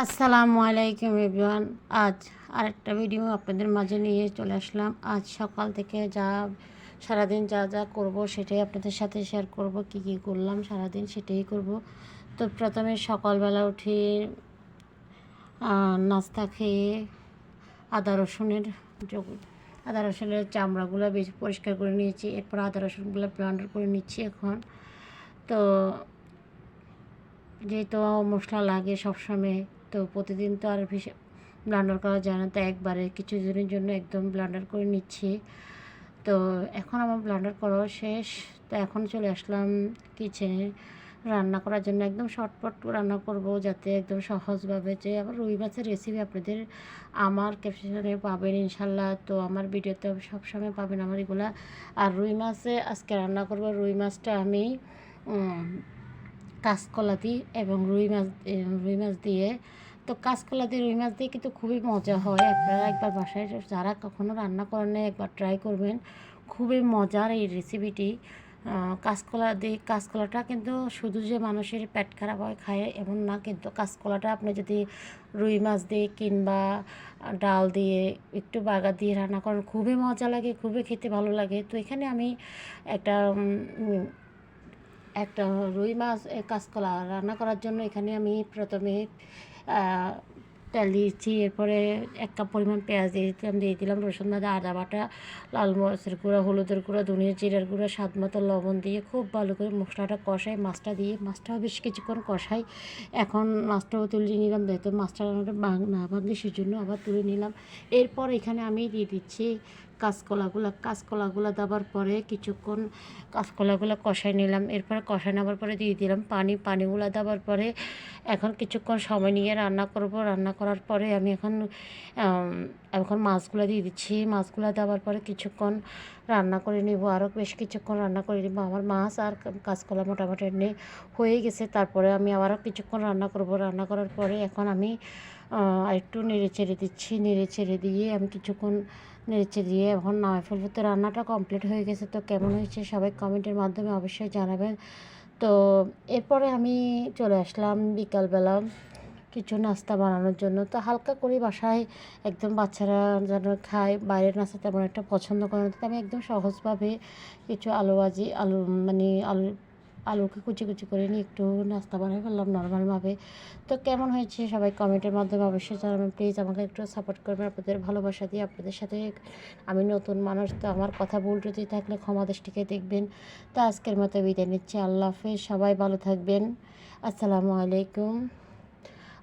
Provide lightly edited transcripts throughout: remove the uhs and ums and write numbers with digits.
আসসালামু আলাইকুম এভরিওয়ান। আজ আরেকটা ভিডিও আপনাদের মাঝে নিয়ে চলে আসলাম। আজ সকাল থেকে সারাদিন যা যা করব সেটাই আপনাদের সাথে শেয়ার করব। কি কি করলাম সারাদিন সেটাই করব। তো প্রথমে সকালবেলা উঠে নাস্তা খেয়ে আদা রসুনের আদা রসুনের চামড়াগুলো বেশি পরিষ্কার করে নিয়েছি। এরপর আদা রসুনগুলো ব্লেন্ডার করে নিচ্ছি এখন। তো যেহেতু মশলা লাগে সবসময়, তো প্রতিদিন তো আর ব্লেন্ডার করা যায় না, তো একবারে কিছু দিনের জন্য একদম ব্লেন্ডার করে নিচ্ছি। তো এখন আমার ব্লেন্ডার করাও শেষ। তো এখন চলে আসলাম কিচেনে রান্না করার জন্য। একদম শর্টপট রান্না করব, যাতে একদম সহজভাবে, যে আবার রুই মাছের রেসিপি আপনাদের আমার ক্যাপশনে পাবেন ইনশাল্লাহ। তো আমার ভিডিওতে সবসময় পাবেন আমার এগুলা। আর রুই মাছে আজকে রান্না করব। রুই মাছটা আমি কাঁচকলা দিই এবং রুই মাছ দিয়ে। তো কাঁচকলা দিয়ে রুই মাছ দিয়ে কিন্তু খুবই মজা হয়। আপনারা একবার বাসায় যারা কখনও রান্না করেন না একবার ট্রাই করবেন, খুবই মজার এই রেসিপিটি। কাঁচকলাটা কিন্তু শুধু যে মানুষের পেট খারাপ হয় খায় এমন না, কিন্তু কাঁচকলাটা আপনি যদি রুই মাছ দিয়ে কিংবা ডাল দিয়ে একটু বাগা দিয়ে রান্না করেন খুবই মজা লাগে, খুবই খেতে ভালো লাগে। তো এখানে আমি একটা একটা রুই মাছ কাঁচকলা রান্না করার জন্য এখানে আমি প্রথমে তেল দিয়েছি। এরপরে 1 কাপ পরিমাণ পেঁয়াজ দিয়ে দিলাম রসুন বাটা, আদা বাটা, লাল মরিচের গুঁড়া, হলুদের গুঁড়া, ধনিয়া জিরার গুঁড়া, স্বাদ মতো লবণ দিয়ে খুব ভালো করে মশলাটা কষাই। মাছটাও বেশ কিছুক্ষণ কষাই। এখন মাছটাও তুলে নিলাম, যেহেতু মাছটা না ভাঙে সেজন্য আবার তুলে নিলাম। এরপর এখানে আমি দিয়ে দিচ্ছি কাঁচকলাগুলো দেওয়ার পরে কিছুক্ষণ কাঁচকলাগুলো কষাই নিলাম। এরপরে কষাই নেওয়ার পরে দিয়ে দিলাম পানিগুলো দেওয়ার পরে এখন কিছুক্ষণ সময় নিয়ে রান্না করব। রান্না করার পরে আমি এখন মাছগুলো দিয়ে দিচ্ছি। মাছগুলো দেওয়ার পরে কিছুক্ষণ রান্না করে নেব, আরও বেশ কিছুক্ষণ রান্না করে নেব। আমার মাছ আর কাঁচকলা মোটামুটি হয়ে গেছে। তারপরে আমি আবারও কিছুক্ষণ রান্না করব। রান্না করার পরে এখন আমি একটু নেড়ে চেড়ে দিচ্ছি। নেড়ে চেড়ে দিয়ে আমি কিছুক্ষণ নেড়ে দিয়ে এখন নামাই ফেলবো। তো রান্নাটা কমপ্লিট হয়ে গেছে। তো কেমন হয়েছে সবাই কমেন্টের মাধ্যমে অবশ্যই জানাবেন। তো এরপরে আমি চলে আসলাম বিকালবেলা কিছু নাস্তা বানানোর জন্য। তো হালকা করে বাসায় একদম বাচ্চারা যেন খায়, বাইরের নাস্তা তেমন একটা পছন্দ করে না। তো আমি একদম সহজভাবে কিছু আলুকে কুচি কুচি করে নিয়ে একটু নাস্তা বানিয়ে ফেললাম নর্মালভাবে। তো কেমন হয়েছে সবাই কমেন্টের মাধ্যমে অবশ্যই জানাবেন। প্লিজ আমাকে একটু সাপোর্ট করবেন আপনাদের ভালোবাসা দিয়ে। আপনাদের সাথে আমি নতুন মানুষ, তো আমার কথা ভুল ত্রুটি থাকলে ক্ষমা দৃষ্টিতে দেখবেন। তো আজকের মতো বিদায় নিচ্ছি। আল্লাহ হাফেজ, সবাই ভালো থাকবেন। আসসালামু আলাইকুম।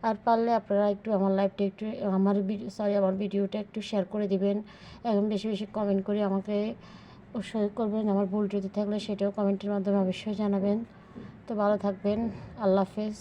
আর পারলে আপনারা একটু আমার লাইভটা একটু আমার ভিডিওটা একটু শেয়ার করে দিবেন এবং বেশি বেশি কমেন্ট করে আমাকে উৎসাহ করবেন। আমার ভুল যদি থাকলে সেটাও কমেন্টের মাধ্যমে অবশ্যই জানাবেন। তো ভালো থাকবেন। আল্লাহ হাফেজ।